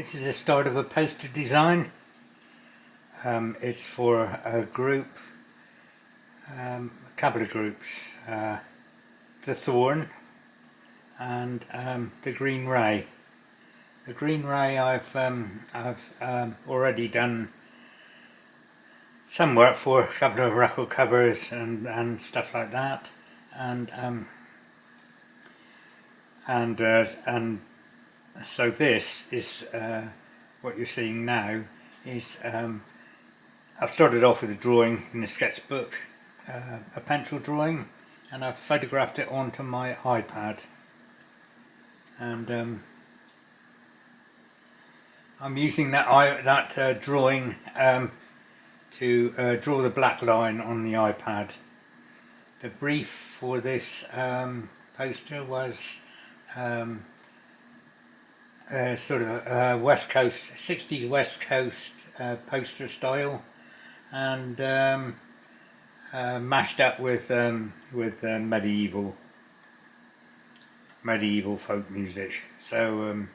This is the start of a poster design. It's for a group, a couple of groups, the Thorn and the Green Ray. The Green Ray I've already done some work for, a couple of record covers and stuff like that, and so this is what you're seeing now is I've started off with a drawing in a sketchbook, a pencil drawing, and I've photographed it onto my iPad, and I'm using that drawing to draw the black line on the iPad. The brief for this poster was sort of a West Coast, 60s West Coast poster style, and mashed up with medieval folk music. So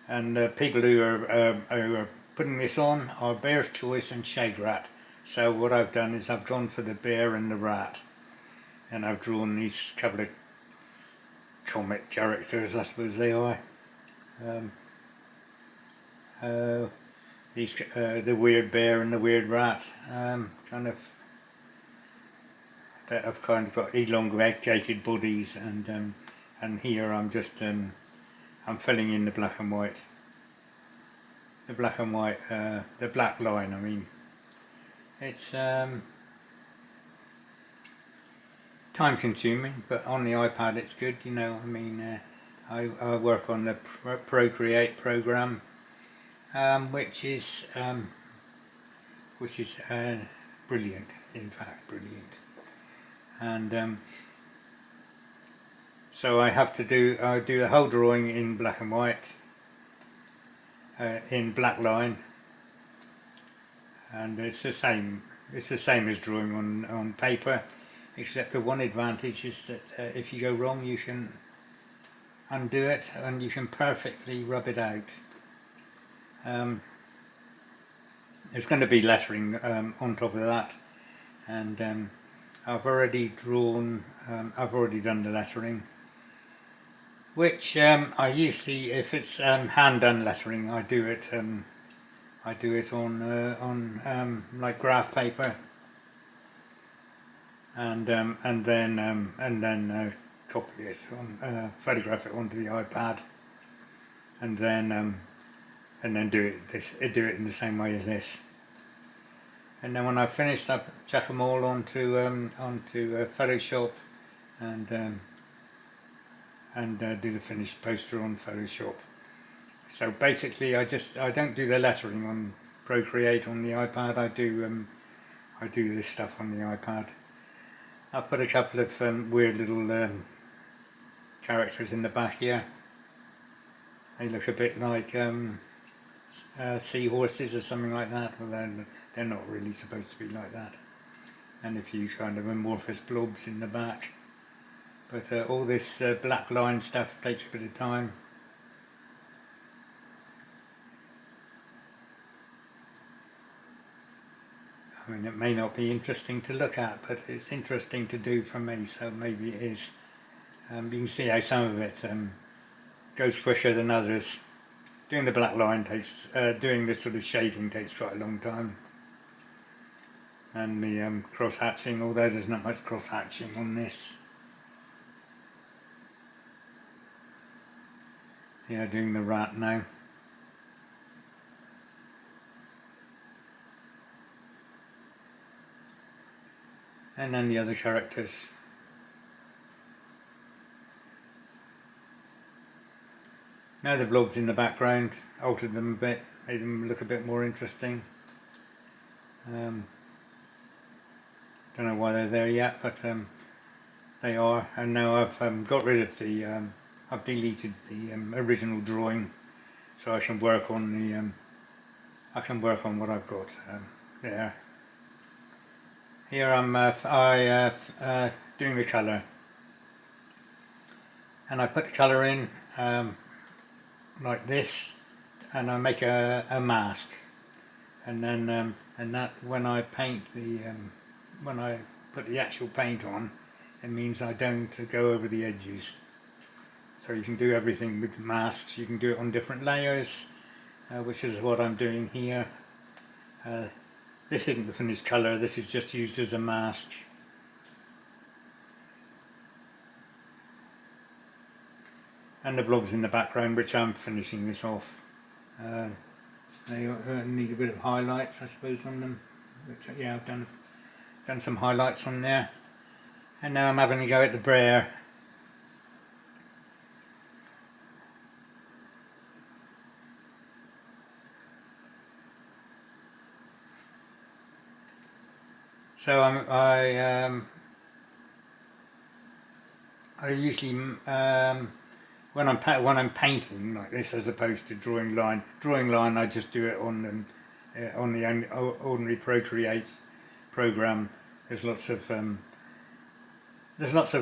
and people who are putting this on are Bear's Choice and Shade Rat. So what I've done is I've gone for the bear and the rat, and I've drawn these couple of comic characters, I suppose they are. The weird bear and the weird rat, kind of, that have kind of got elongated bodies, and here I'm just I'm filling in the black and white. The black and white, the black line. I mean, it's time consuming, but on the iPad it's good. You know, I mean, I work on the Procreate program, which is brilliant. In fact, brilliant. And so I have to do the whole drawing in black and white, in black line, and it's the same as drawing on paper, except the one advantage is that if you go wrong you can undo it and you can perfectly rub it out. There's going to be lettering on top of that, and I've already done the lettering, which I usually, if it's hand done lettering, I do it on like graph paper, and then copy it on, photograph it onto the iPad, and then do it in the same way as this. And then when I've finished, I chuck them all onto Photoshop, and do the finished poster on Photoshop. So basically, I don't do the lettering on Procreate on the iPad. I do this stuff on the iPad. I put a couple of weird little characters in the back here. They look a bit like seahorses or something like that. Well, they're not really supposed to be like that. And a few kind of amorphous blobs in the back. But all this black line stuff takes a bit of time. I mean, it may not be interesting to look at, but it's interesting to do for me, so maybe it is. You can see how some of it goes quicker than others. Doing the black line takes, doing this sort of shading takes quite a long time. And the cross-hatching, although there's not much cross-hatching on this. Yeah, doing the rat now. And then the other characters. Now the blobs in the background, altered them a bit, made them look a bit more interesting. Don't know why they're there yet, but they are. And now I've got rid of the, I've deleted the original drawing, so I can work on the, what I've got there. Here I'm doing the colour, and I put the colour in like this, and I make a mask, and then and that when I paint the when I put the actual paint on, it means I don't go over the edges. So you can do everything with masks. You can do it on different layers, which is what I'm doing here. This isn't the finished colour, this is just used as a mask. And the blobs in the background, which I'm finishing this off. They need a bit of highlights, I suppose, on them. But yeah, I've done some highlights on there. And now I'm having a go at the brayer. So I usually when I'm painting like this, as opposed to drawing line, I just do it on the ordinary Procreate program. There's lots of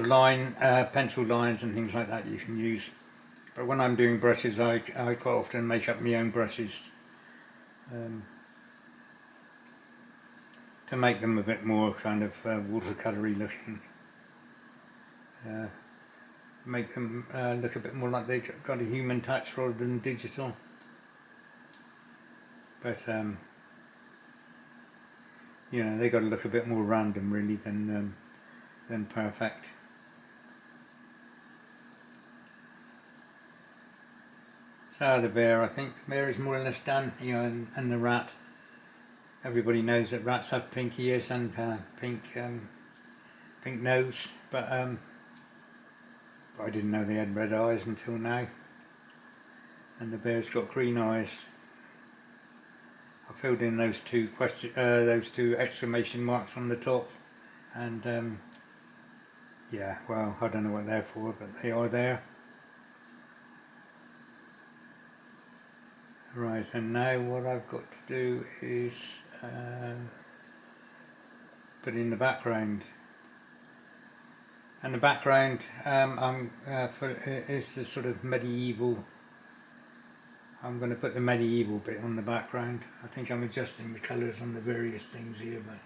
line pencil lines and things like that you can use. But when I'm doing brushes, I quite often make up my own brushes. To make them a bit more kind of watercolory looking, make them look a bit more like they've got a human touch rather than digital. But you know, they got to look a bit more random really than perfect. So the bear, I think the bear is more or less done, you know, and the rat. Everybody knows that rats have pink ears and pink nose, but I didn't know they had red eyes until now. And the bear's got green eyes. I filled in those two exclamation marks on the top, and yeah, well, I don't know what they're for, but they are there. Right, and now what I've got to do is put in the background. And the background is the sort of medieval. I'm going to put the medieval bit on the background. I think I'm adjusting the colours on the various things here, but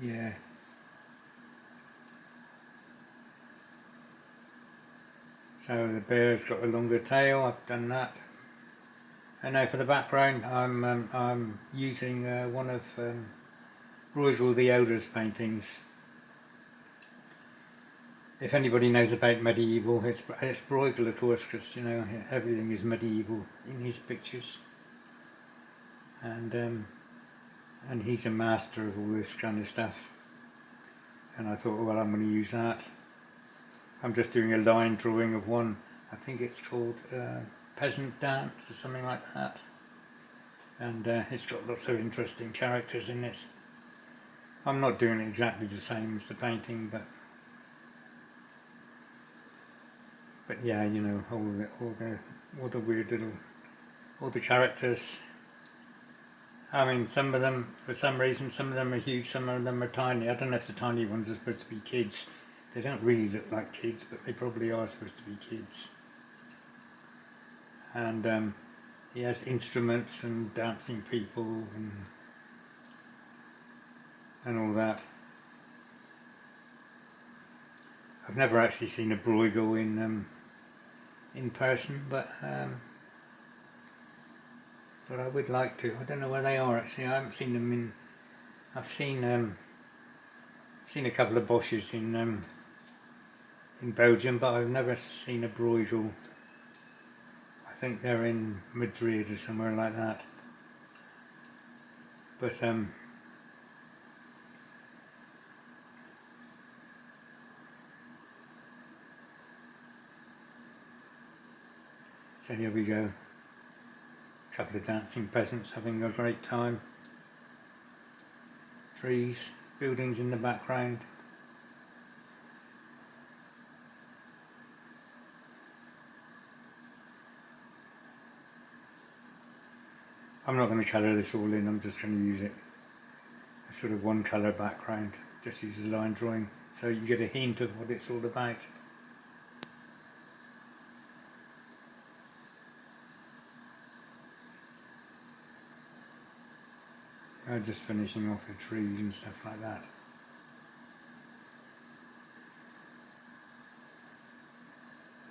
yeah. So the bear's got a longer tail. I've done that. And now for the background, I'm using one of Bruegel the Elder's paintings. If anybody knows about medieval, it's Bruegel, of course, because you know everything is medieval in his pictures, and he's a master of all this kind of stuff. And I thought, well, I'm going to use that. I'm just doing a line drawing of one. I think it's called Peasant Dance or something like that, and it's got lots of interesting characters in it. I'm not doing it exactly the same as the painting, but yeah, you know, all the weird little, all the characters. I mean, some of them, for some reason, some of them are huge, some of them are tiny. I don't know if the tiny ones are supposed to be kids. They don't really look like kids, but they probably are supposed to be kids. And he has instruments and dancing people and all that. I've never actually seen a Bruegel in person, but I would like to. I don't know where they are actually. I haven't seen them in. I've seen a couple of Bosches in Belgium, but I've never seen a Bruegel. I think they're in Madrid or somewhere like that. But so here we go. A couple of dancing peasants having a great time. Trees, buildings in the background. I'm not going to colour this all in, I'm just going to use it a sort of one colour background. Just use a line drawing so you get a hint of what it's all about. just finishing off the trees and stuff like that.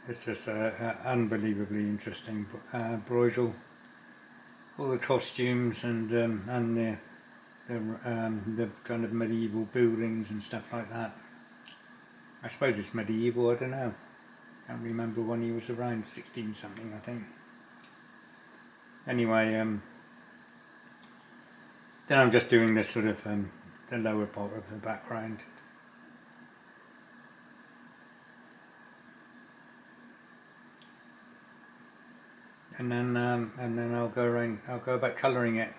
It's just unbelievably interesting broidal. All the costumes and the kind of medieval buildings and stuff like that. I suppose it's medieval, I don't know. Can't remember when he was around, 16 something I think. Anyway, then I'm just doing this sort of the lower part of the background. And then I'll go around. I'll go about colouring it.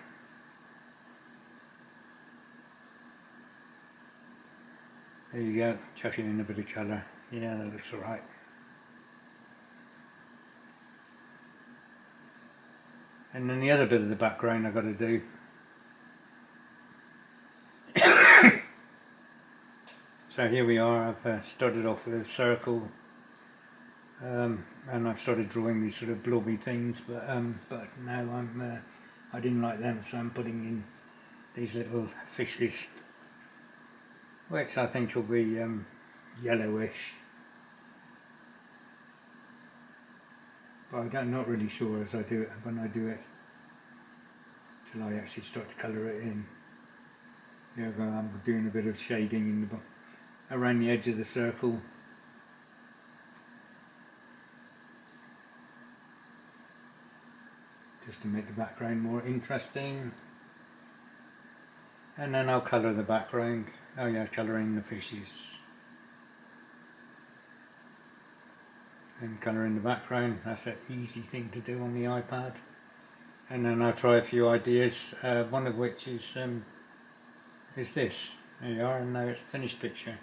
There you go, chucking in a bit of colour. Yeah, that looks alright. And then the other bit of the background I've got to do. So here we are. I've started off with a circle. And I've started drawing these sort of blobby things, but now I didn't like them, so I'm putting in these little fishes, which I think will be yellowish, but I'm not really sure as I do it when I do it till I actually start to colour it in. Here I'm doing a bit of shading in around the edge of the circle. Just to make the background more interesting. And then I'll colour the background. Oh yeah, colouring the fishes. And colouring the background, that's an easy thing to do on the iPad. And then I'll try a few ideas, one of which is this. There you are, and now it's a finished picture.